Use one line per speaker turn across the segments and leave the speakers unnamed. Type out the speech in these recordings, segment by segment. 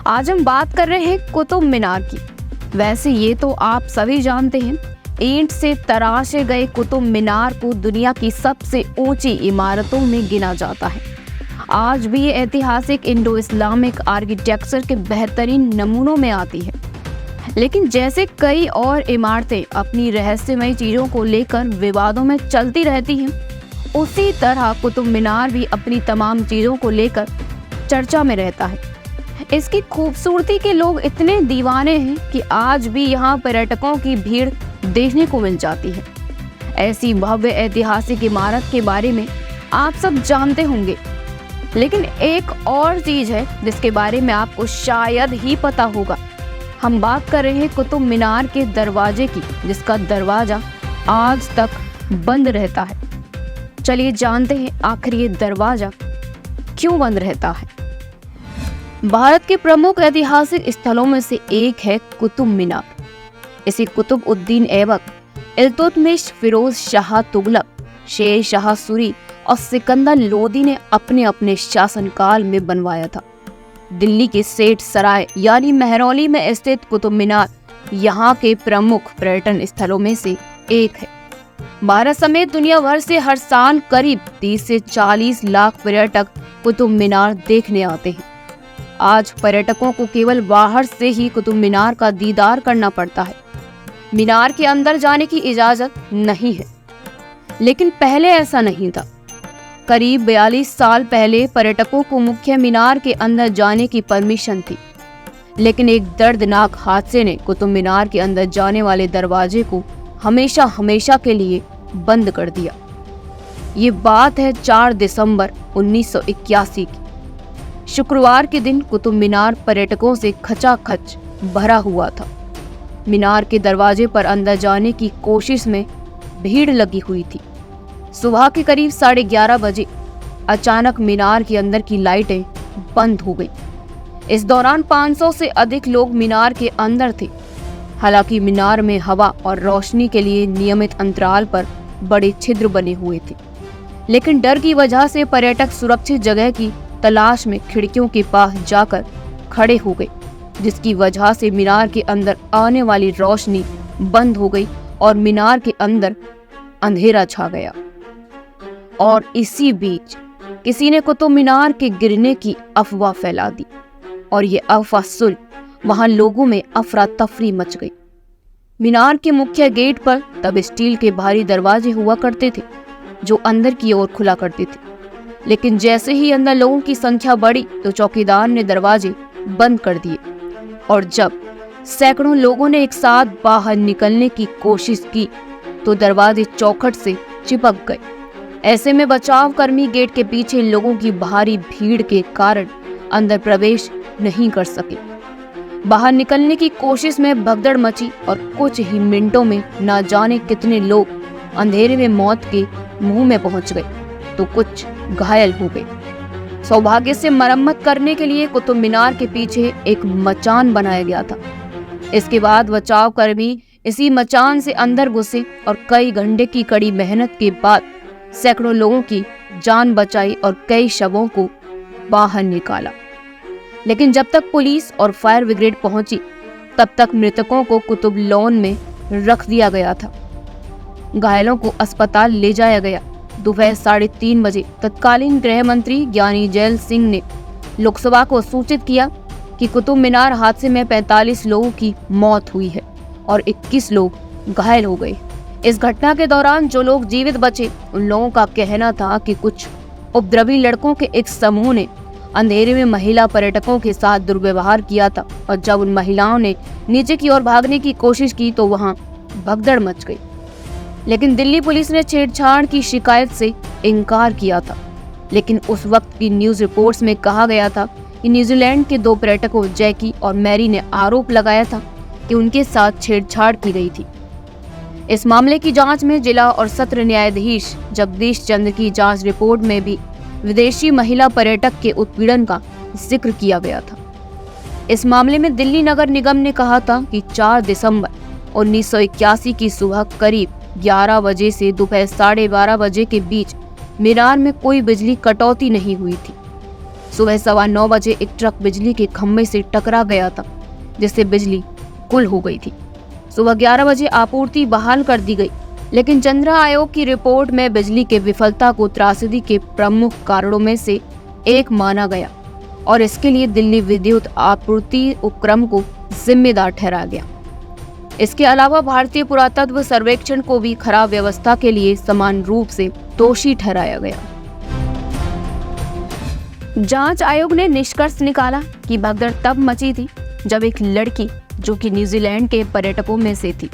आज हम बात कर रहे हैं कुतुब मीनार की। वैसे ये तो आप सभी जानते हैं, ईंट से तराशे गए कुतुब मीनार को दुनिया की सबसे ऊंची इमारतों में गिना जाता है। आज भी ये ऐतिहासिक इंडो इस्लामिक आर्किटेक्चर के बेहतरीन नमूनों में आती है। लेकिन जैसे कई और इमारतें अपनी रहस्यमय चीज़ों को लेकर विवादों में चलती रहती हैं, उसी तरह कुतुब मीनार भी अपनी तमाम चीज़ों को लेकर चर्चा में रहता है। इसकी खूबसूरती के लोग इतने दीवाने हैं कि आज भी यहाँ पर्यटकों की भीड़ देखने को मिल जाती है। ऐसी भव्य ऐतिहासिक इमारत के बारे में आप सब जानते होंगे, लेकिन एक और चीज़ है जिसके बारे में आपको शायद ही पता होगा। हम बात कर रहे हैं कुतुब मीनार के दरवाजे की, जिसका दरवाजा आज तक बंद रहता है। चलिए जानते हैं आखिर ये दरवाजा क्यों बंद रहता है। भारत के प्रमुख ऐतिहासिक स्थलों में से एक है कुतुब मीनार। इसे कुतुब उद्दीन ऐबक, इल्तुतमिश, फिरोज शाह तुगलक, शेर शाह सूरी और सिकंदर लोदी ने अपने अपने शासनकाल में बनवाया था। दिल्ली के सेठ सराय यानी महरौली में स्थित कुतुब मीनार यहाँ के प्रमुख पर्यटन स्थलों में से एक है। भारत समेत दुनिया भर से हर साल करीब 30 से 40 लाख पर्यटक कुतुब मीनार देखने आते हैं। आज पर्यटकों को केवल बाहर से ही कुतुब मीनार का दीदार करना पड़ता है, मीनार के अंदर जाने की इजाजत नहीं है। लेकिन पहले ऐसा नहीं था। करीब 42 साल पहले पर्यटकों को मुख्य मीनार के अंदर जाने की परमिशन थी, लेकिन एक दर्दनाक हादसे ने कुतुब मीनार के अंदर जाने वाले दरवाजे को हमेशा हमेशा के लिए बंद कर दिया। ये बात है 4 दिसंबर 1981 की। शुक्रवार के दिन कुतुब मीनार पर्यटकों से खचाखच भरा हुआ था। मीनार के दरवाजे पर अंदर जाने की कोशिश में भीड़ लगी हुई थी। सुबह के करीब 11:30 बजे अचानक मीनार के अंदर की लाइटें बंद हो गई। इस दौरान 500 से अधिक लोग मीनार के अंदर थे। हालांकि मीनार में हवा और रोशनी के लिए नियमित अंतराल पर बड़े छिद्र बने हुए थे, लेकिन डर की वजह से पर्यटक सुरक्षित जगह की तलाश में खिड़कियों के पास जाकर खड़े हो गए, जिसकी वजह से मीनार के अंदर आने वाली रोशनी बंद हो गई और मीनार के अंदर अंधेरा छा गया। और इसी बीच किसी ने कुतुब मीनार के गिरने की अफवाह फैला दी और ये अफवाह सुन वहां लोगों में अफरा तफरी मच गई। मीनार के मुख्य गेट पर तब स्टील के भारी दरवाजे हुआ करते थे जो अंदर की ओर खुला करते थे, लेकिन जैसे ही अंदर लोगों की संख्या बढ़ी तो चौकीदार ने दरवाजे बंद कर दिए और जब सैकड़ों लोगों ने एक साथ बाहर निकलने की कोशिश की तो दरवाजे चौखट से चिपक गए। ऐसे में बचाव कर्मी गेट के पीछे लोगों की भारी भीड़ के कारण अंदर प्रवेश नहीं कर सके। बाहर निकलने की कोशिश में भगदड़ मची और कुछ ही मिनटों में ना जाने कितने लोग अंधेरे में मौत के मुंह में पहुंच गए तो कुछ घायल हो गए। सौभाग्य से मरम्मत करने के लिए कुतुब मीनार के पीछे एक मचान बनाया गया था। इसके बाद बचाव कर्मी इसी मचान से अंदर घुसे और कई घंटे की कड़ी मेहनत के बाद सैकड़ों लोगों की जान बचाई और कई शवों को बाहर निकाला। लेकिन जब तक पुलिस और फायर ब्रिगेड पहुंची तब तक मृतकों को कुतुब लॉन में रख दिया गया था। घायलों को अस्पताल ले जाया गया। दोपहर 3:30 बजे तत्कालीन गृह मंत्री ज्ञानी जैल सिंह ने लोकसभा को सूचित किया कि कुतुब मीनार हादसे में 45 लोगों की मौत हुई है और 21 लोग घायल हो गए। इस घटना के दौरान जो लोग जीवित बचे उन लोगों का कहना था कि कुछ उपद्रवी लड़कों के एक समूह ने अंधेरे में महिला पर्यटकों के साथ दुर्व्यवहार किया था और जब उन महिलाओं ने नीचे की ओर भागने की कोशिश की तो वहां भगदड़ मच गई। लेकिन दिल्ली पुलिस ने छेड़छाड़ की शिकायत से इनकार किया था। लेकिन उस वक्त की न्यूज रिपोर्ट्स में कहा गया था कि न्यूजीलैंड के 2 पर्यटकों जैकी और मैरी ने आरोप लगाया था कि उनके साथ छेड़छाड़ की गई थी। इस मामले की जांच में जिला और सत्र न्यायाधीश जगदीश चंद्र की जांच रिपोर्ट में भी विदेशी महिला पर्यटक के उत्पीड़न का जिक्र किया गया था। इस मामले में दिल्ली नगर निगम ने कहा था कि 4 दिसंबर 1981 की सुबह करीब 11 बजे से दोपहर 12:30 बजे के बीच मीनार में कोई बिजली कटौती नहीं हुई थी। सुबह 9:15 बजे एक ट्रक बिजली के खंभे से टकरा गया था, जिससे बिजली गुल हो गई थी। सुबह 11 बजे आपूर्ति बहाल कर दी गई, लेकिन चंद्र आयोग की रिपोर्ट में बिजली के विफलता को त्रासदी के प्रमुख कारणों में से एक माना गया और इसके लिए दिल्ली विद्युत आपूर्ति उपक्रम को जिम्मेदार ठहराया गया। इसके अलावा भारतीय पुरातत्व सर्वेक्षण को भी खराब व्यवस्था के लिए समान रूप से दोषी ठहराया गया। जांच आयोग ने निष्कर्ष निकाला कि भगदड़ तब मची थी जब एक लड़की, जो कि न्यूजीलैंड के पर्यटकों में से थी,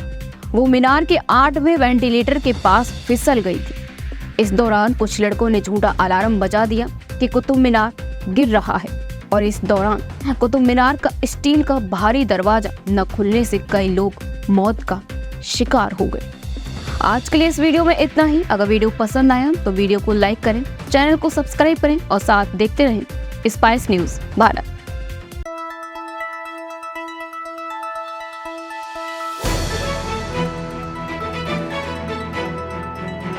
वो मीनार के 8वें वेंटिलेटर के पास फिसल गई थी। इस दौरान कुछ लड़कों ने झूठा अलार्म बजा दिया कि कुतुब मीनार गिर रहा है, और इस दौरान कुतुब मीनार का स्टील का भारी दरवाजा न खुलने से कई लोग मौत का शिकार हो गए। आज के लिए इस वीडियो में इतना ही। अगर वीडियो पसंद आया तो वीडियो को लाइक करें, चैनल को सब्सक्राइब करें और साथ देखते रहें स्पाइस न्यूज़ भारत।